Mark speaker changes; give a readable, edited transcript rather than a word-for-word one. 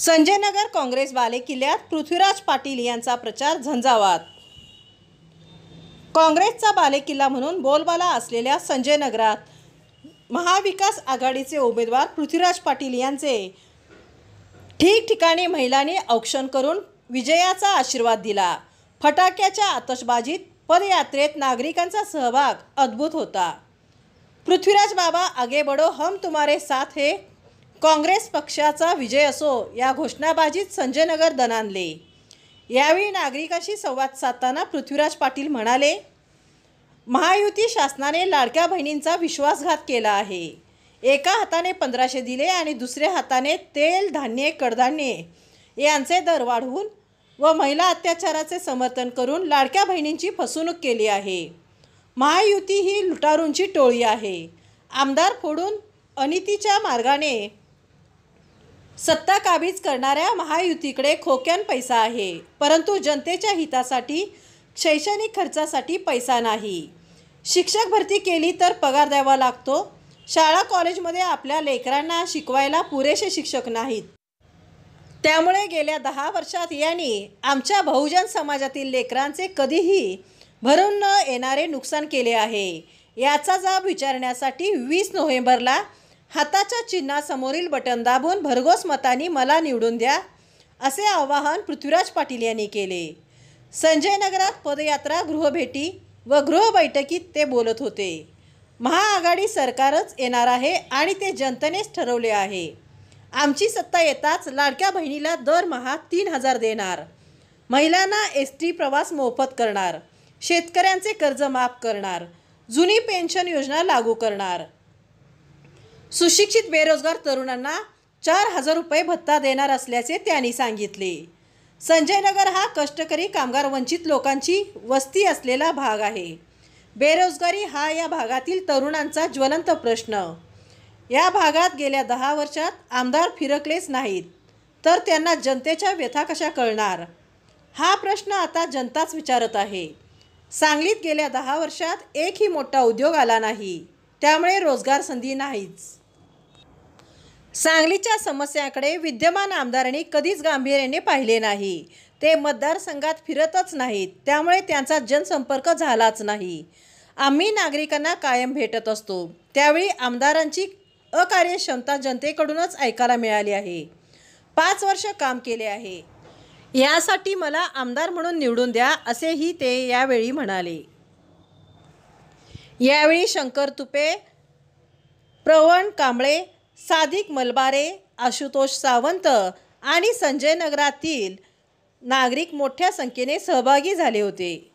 Speaker 1: संजय नगर काँग्रेस बालेकिल्ल्यात पृथ्वीराज पाटील यांचा प्रचार झंझावात। काँग्रेसचा बालेकिल्ला म्हणून बोलबाला असलेल्या संजय नगरात महाविकास आघाडीचे उमेदवार पृथ्वीराज पाटील यांचे ठिकठिकाणी महिलांनी औक्षण करून विजयाचा आशीर्वाद दिला। फटाक्याच्या आतषबाजीत पदयात्रेत नागरिकांचा सहभाग अद्भुत होता। पृथ्वीराज बाबा आगे बढ़ो हम तुम्हारे साथ है, काँग्रेस पक्षाचा विजय असो या घोषणाबाजीत संजय नगर दणाणले। यावेळी नागरिकांशी संवाद साधताना पृथ्वीराज पाटील म्हणाले, महायुती शासनाने लाडक्या बहिणींचा विश्वासघात केला आहे। एका हाताने 1500 दिले आणि दुसऱ्या हाताने तेल, धान्य, कडधान्य यांचे दर वाढवून व महिला अत्याचाराचे समर्थन करून लाडक्या बहिणींची फसवणूक केली आहे। महायुती ही लुटारूंची टोळी आहे। आमदार फोडून अनितीच्या मार्गाने सत्ता काबीज करणाऱ्या महायुतीकडे खोक्यान पैसा आहे, परंतु जनतेच्या हितासाठी शैक्षणिक खर्चासाठी पैसा नाही। शिक्षक भरती केली तर पगार द्यावा लागतो। शाळा कॉलेजमध्ये आपल्या लेकरांना शिकवायला पुरेसे शिक्षक नाहीत। त्यामुळे गेल्या 10 वर्षात यांनी आमच्या बहुजन समाजातील लेकरांचे कधीही भरून न येणारे नुकसान केले आहे। याचा जाब विचारण्यासाठी 20 नोव्हेंबरला हाताच्या चिन्हासमोरील बटन दाबून भरघोस मतांनी मला निवडून द्या, असे आवाहन पृथ्वीराज पाटील यांनी केले। संजय नगरात पदयात्रा, गृहभेटी व गृहबैठकीत ते बोलत होते। महाआघाडी सरकारच येणार आहे आणि ते जनतेनेच ठरवले आहे। आमची सत्ता येताच लाडक्या बहिणीला दरमहा 3000 देणार, महिलांना एसटी प्रवास मोफत करणार, शेतकऱ्यांचे कर्ज माफ करणार, जुनी पेन्शन योजना लागू करणार, सुशिक्षित बेरोजगार तरुणांना 4000 रुपये भत्ता देणार असल्याचे त्यांनी सांगितले। संजय नगर हा कष्टकरी कामगार वंचित लोकांची वस्ती असलेला भाग आहे। बेरोजगारी हा या भागातील तरुणांचा ज्वलंत प्रश्न। या भागात गेल्या 10 वर्षात आमदार फिरकलेच नाहीत, तर त्यांना जनतेच्या व्यथा कशा कळणार? हा प्रश्न आता जनताच विचारत आहे। सांगलीत गेल्या 10 वर्षात एकही मोठा उद्योग आला नाही, त्यामुळे रोजगार संधी नाहीच। सांगलीच्या समस्यांकडे विद्यमान आमदारांनी कधीच गांभीर्याने पाहिले नाही। ते मतदारसंघात फिरतच नाहीत, त्यामुळे त्यांचा जनसंपर्क झालाच नाही। आम्ही नागरिकांना कायम भेटत असतो, त्यावेळी आमदारांची अकार्यक्षमता जनतेकडूनच ऐकायला मिळाली आहे। 5 वर्ष काम केले आहे, यासाठी मला आमदार म्हणून निवडून द्या, असेही ते यावेळी म्हणाले। यावेळी शंकर तुपे, प्रवण कांबळे, सादिक मलबारे, आशुतोष सावंत आणि संजय नगरातील नागरिक मोठ्या संख्येने सहभागी झाले होते।